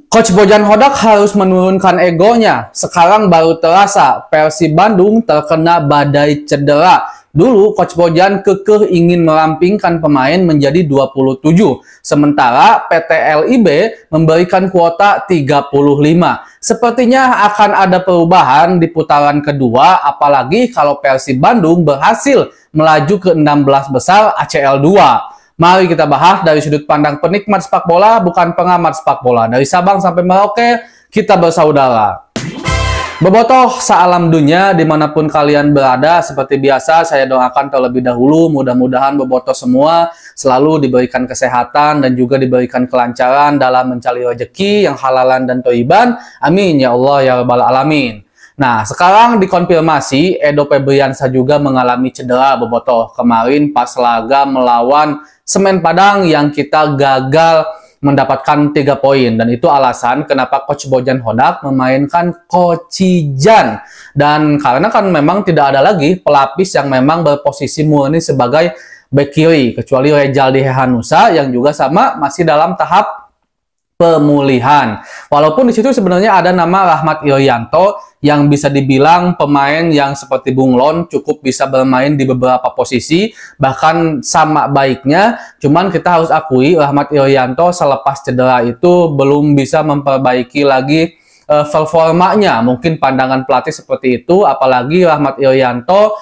Coach Bojan Hodak harus menurunkan egonya. Sekarang baru terasa Persib Bandung terkena badai cedera. Dulu Coach Bojan kekeh ingin merampingkan pemain menjadi 27. Sementara PT LIB memberikan kuota 35. Sepertinya akan ada perubahan di putaran kedua, apalagi kalau Persib Bandung berhasil melaju ke 16 besar ACL 2. Mari kita bahas dari sudut pandang penikmat sepak bola, bukan pengamat sepak bola. Dari Sabang sampai Merauke, kita bersaudara. Bobotoh sealam dunia, dimanapun kalian berada, seperti biasa saya doakan terlebih dahulu, mudah-mudahan bobotoh semua selalu diberikan kesehatan dan juga diberikan kelancaran dalam mencari rezeki yang halalan dan thayyiban. Amin ya Allah ya rabbal alamin. Nah, sekarang dikonfirmasi Edo Febriansah juga mengalami cedera bobotoh kemarin pas laga melawan Semen Padang yang kita gagal mendapatkan 3 poin, dan itu alasan kenapa Coach Bojan Hodak memainkan Kocijan. Dan karena kan memang tidak ada lagi pelapis yang memang berposisi murni sebagai bek kiri kecuali Rejaldi Hehanussa yang juga sama masih dalam tahap pemulihan. Walaupun di situ sebenarnya ada nama Rahmat Irianto yang bisa dibilang pemain yang seperti Bunglon cukup bisa bermain di beberapa posisi, bahkan sama baiknya. Cuman kita harus akui Rahmat Irianto selepas cedera itu belum bisa memperbaiki lagi performanya. Mungkin pandangan pelatih seperti itu, apalagi Rahmat Irianto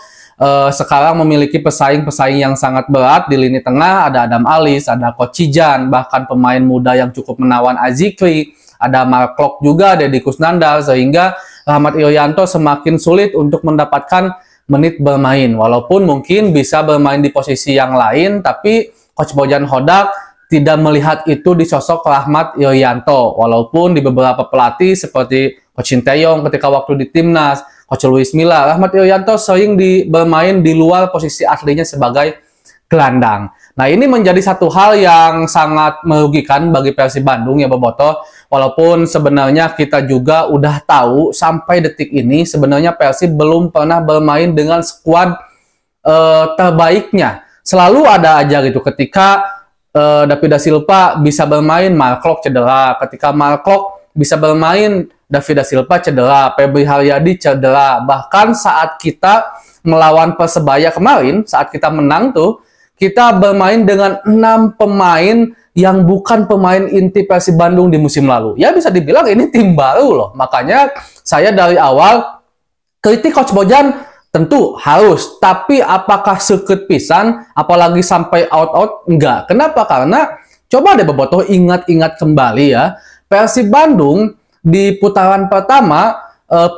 sekarang memiliki pesaing-pesaing yang sangat berat di lini tengah. Ada Adam Alis, ada Kocijan, bahkan pemain muda yang cukup menawan Azikri, ada Mark Klok juga, Deddy Kusnandar, sehingga Rahmat Irianto semakin sulit untuk mendapatkan menit bermain. Walaupun mungkin bisa bermain di posisi yang lain, tapi Coach Bojan Hodak tidak melihat itu di sosok Rahmat Irianto. Walaupun di beberapa pelatih seperti Coach Sinteyong ketika waktu di Timnas, Coach Luis Milla, Rahmat Irianto sering bermain di luar posisi aslinya sebagai gelandang. Nah, ini menjadi satu hal yang sangat merugikan bagi Persib Bandung ya bobotoh. Walaupun sebenarnya kita juga udah tahu sampai detik ini sebenarnya Persib belum pernah bermain dengan skuad terbaiknya. Selalu ada aja gitu ketika David da Silva bisa bermain, Mark Klok cedera. Ketika Mark Klok bisa bermain, David da Silva cedera, Febri Haryadi cedera. Bahkan saat kita melawan Persebaya kemarin, saat kita menang tuh, kita bermain dengan 6 pemain yang bukan pemain inti Persib Bandung di musim lalu. Ya bisa dibilang ini tim baru loh. Makanya saya dari awal kritik Coach Bojan tentu harus. Tapi apakah sekut pisan, apalagi sampai out-out? Enggak. Kenapa? Karena coba deh bobotoh ingat-ingat kembali ya. Persib Bandung di putaran pertama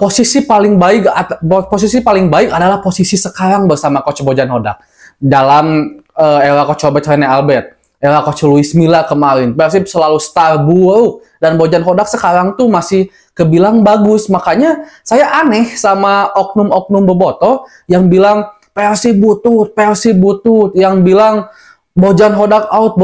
posisi paling baik adalah posisi sekarang bersama Coach Bojan Hodak. Dalam era Coach Robert Rene Albert, era Coach Luis Milla kemarin, Persib selalu star buruk, dan Bojan Hodak sekarang tuh masih kebilang bagus. Makanya saya aneh sama oknum-oknum bobotoh yang bilang Persib butut, yang bilang Bojan Hodak out.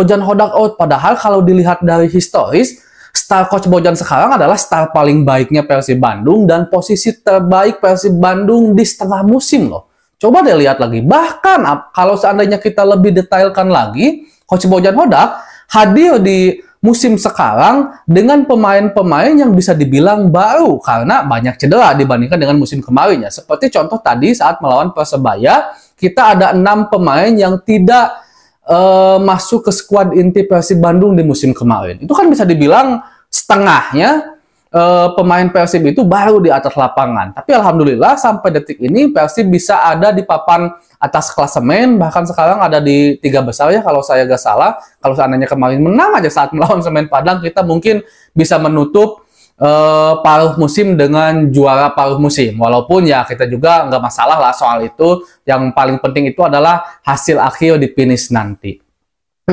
Padahal kalau dilihat dari historis, star Coach Bojan sekarang adalah star paling baiknya Persib Bandung dan posisi terbaik Persib Bandung di setengah musim loh. Coba deh lihat lagi. Bahkan kalau seandainya kita lebih detailkan lagi, Coach Bojan Hodak hadir di musim sekarang dengan pemain-pemain yang bisa dibilang baru karena banyak cedera dibandingkan dengan musim kemarinnya. Seperti contoh tadi saat melawan Persebaya, kita ada 6 pemain yang tidak masuk ke skuad inti Persib Bandung di musim kemarin. Itu kan bisa dibilang setengahnya pemain Persib itu baru di atas lapangan. Tapi alhamdulillah sampai detik ini Persib bisa ada di papan atas klasemen, bahkan sekarang ada di 3 besar ya kalau saya gak salah. Kalau seandainya kemarin menang aja saat melawan Semen Padang, kita mungkin bisa menutup paruh musim dengan juara paruh musim. Walaupun ya kita juga nggak masalah lah soal itu. Yang paling penting itu adalah hasil akhir di finish nanti.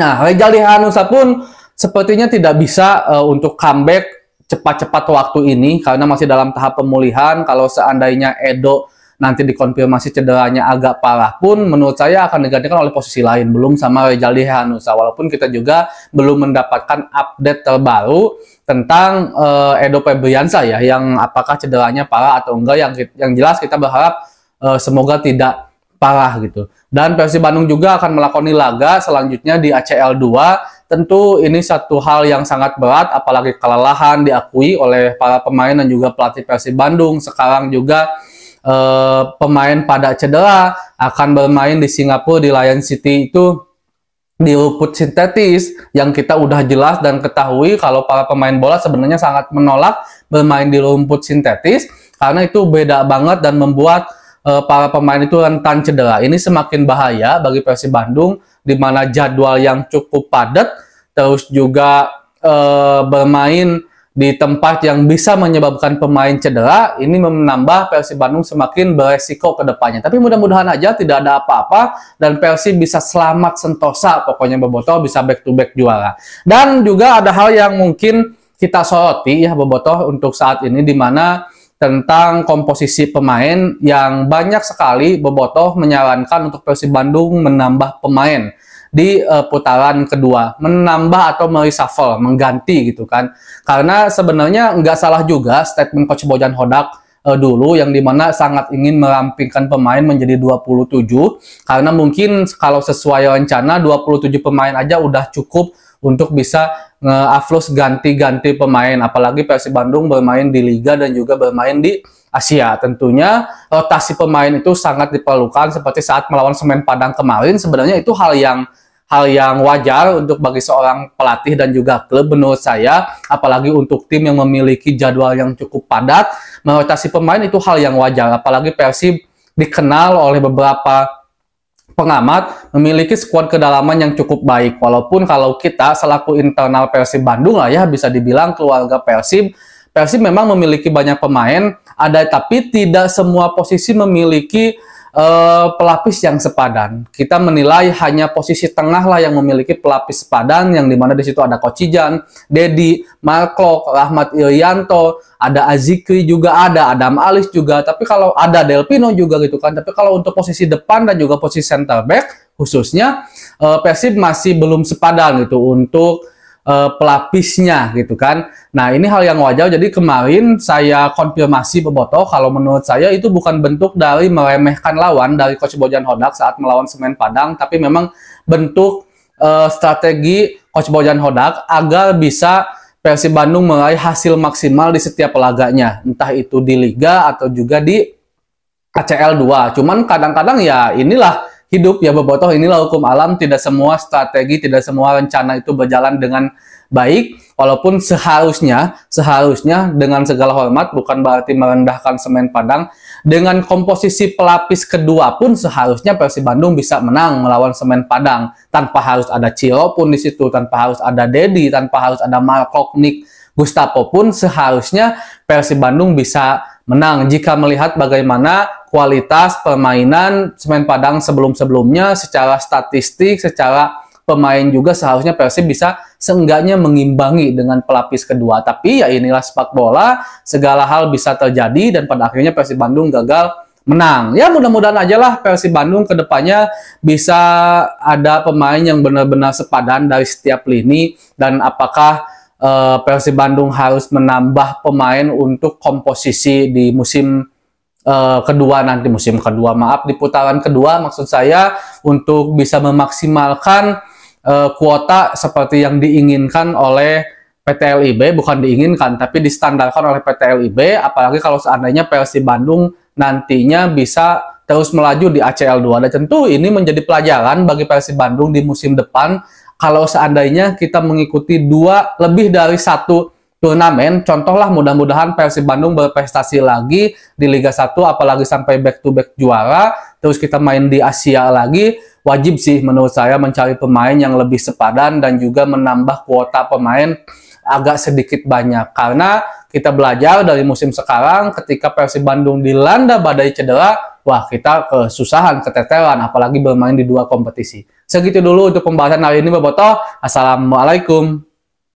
Nah, Rejaldi Hehanussa pun sepertinya tidak bisa untuk comeback cepat-cepat waktu ini karena masih dalam tahap pemulihan. Kalau seandainya Edo nanti dikonfirmasi cederanya agak parah pun, menurut saya akan digantikan oleh posisi lain, belum sama Rejaldi Hehanussa. Walaupun kita juga belum mendapatkan update terbaru tentang Edo Febriansah ya, yang apakah cederanya parah atau enggak. Yang jelas kita berharap semoga tidak parah gitu. Dan Persib Bandung juga akan melakoni laga selanjutnya di ACL 2 tentu ini satu hal yang sangat berat, apalagi kelelahan diakui oleh para pemain dan juga pelatih Persib Bandung. Sekarang juga pemain pada cedera, akan bermain di Singapura di Lion City itu di rumput sintetis, yang kita udah jelas dan ketahui kalau para pemain bola sebenarnya sangat menolak bermain di rumput sintetis karena itu beda banget dan membuat para pemain itu rentan cedera. Ini semakin bahaya bagi Persib Bandung, di mana jadwal yang cukup padat, terus juga bermain di tempat yang bisa menyebabkan pemain cedera. Ini menambah Persib Bandung semakin beresiko ke depannya. Tapi mudah-mudahan aja tidak ada apa-apa dan Persib bisa selamat sentosa, pokoknya Bobotoh bisa back to back juara. Dan juga ada hal yang mungkin kita soroti ya Bobotoh untuk saat ini, di mana tentang komposisi pemain yang banyak sekali Bobotoh menyarankan untuk Persib Bandung menambah pemain di putaran kedua, menambah atau mereshuffle, mengganti gitu kan. Karena sebenarnya nggak salah juga statement Coach Bojan Hodak dulu yang dimana sangat ingin merampingkan pemain menjadi 27, karena mungkin kalau sesuai rencana 27 pemain aja udah cukup untuk bisa nge-aflus ganti-ganti pemain, apalagi Persib Bandung bermain di Liga dan juga bermain di Asia. Tentunya rotasi pemain itu sangat diperlukan, seperti saat melawan Semen Padang kemarin. Sebenarnya itu hal yang wajar untuk bagi seorang pelatih dan juga klub menurut saya, apalagi untuk tim yang memiliki jadwal yang cukup padat. Merotasi pemain itu hal yang wajar, apalagi Persib dikenal oleh beberapa pengamat memiliki skuad kedalaman yang cukup baik. Walaupun kalau kita selaku internal Persib Bandung lah ya, bisa dibilang keluarga Persib memang memiliki banyak pemain, tapi tidak semua posisi memiliki pelapis yang sepadan. Kita menilai hanya posisi tengah lah yang memiliki pelapis sepadan, yang dimana di situ ada Kocijan, Dedi, Marklok, Rahmat Irianto, ada Azikri juga ada, Adam Alis juga, tapi kalau ada Delpino juga gitu kan. Tapi kalau untuk posisi depan dan juga posisi center back khususnya Persib masih belum sepadan gitu untuk pelapisnya gitu kan. Nah ini hal yang wajar. Jadi kemarin saya konfirmasi Bobotoh, kalau menurut saya itu bukan bentuk dari meremehkan lawan dari Coach Bojan Hodak saat melawan Semen Padang, tapi memang bentuk strategi Coach Bojan Hodak agar bisa Persib Bandung meraih hasil maksimal di setiap laganya, entah itu di Liga atau juga di ACL 2. Cuman kadang-kadang ya inilah hidup ya Bobotoh, inilah hukum alam, tidak semua strategi, tidak semua rencana itu berjalan dengan baik. Walaupun seharusnya dengan segala hormat, bukan berarti merendahkan Semen Padang, dengan komposisi pelapis kedua pun seharusnya Persib Bandung bisa menang melawan Semen Padang, tanpa harus ada Ciro pun di situ, tanpa harus ada Dedi, tanpa harus ada Markok, Nick, Gustavo pun seharusnya Persib Bandung bisa menang jika melihat bagaimana kualitas permainan Semen Padang sebelum-sebelumnya. Secara statistik, secara pemain juga seharusnya Persib bisa seenggaknya mengimbangi dengan pelapis kedua. Tapi ya inilah sepak bola, segala hal bisa terjadi dan pada akhirnya Persib Bandung gagal menang. Ya mudah-mudahan aja lah Persib Bandung kedepannya bisa ada pemain yang benar-benar sepadan dari setiap lini, dan apakah Persib Bandung harus menambah pemain untuk komposisi di musim kedua nanti, di putaran kedua maksud saya, untuk bisa memaksimalkan kuota seperti yang diinginkan oleh PT LIB, bukan diinginkan tapi distandarkan oleh PT LIB, apalagi kalau seandainya Persib Bandung nantinya bisa terus melaju di ACL 2. Dan tentu ini menjadi pelajaran bagi Persib Bandung di musim depan. Kalau seandainya kita mengikuti lebih dari satu turnamen, contohlah mudah-mudahan Persib Bandung berprestasi lagi di Liga 1, apalagi sampai back to back juara, terus kita main di Asia lagi, wajib sih menurut saya mencari pemain yang lebih sepadan dan juga menambah kuota pemain agak sedikit banyak. Karena kita belajar dari musim sekarang, ketika Persib Bandung dilanda badai cedera, wah kita kesusahan, keteteran, apalagi bermain di dua kompetisi. Segitu dulu untuk pembahasan hari ini Bobotoh. Assalamualaikum.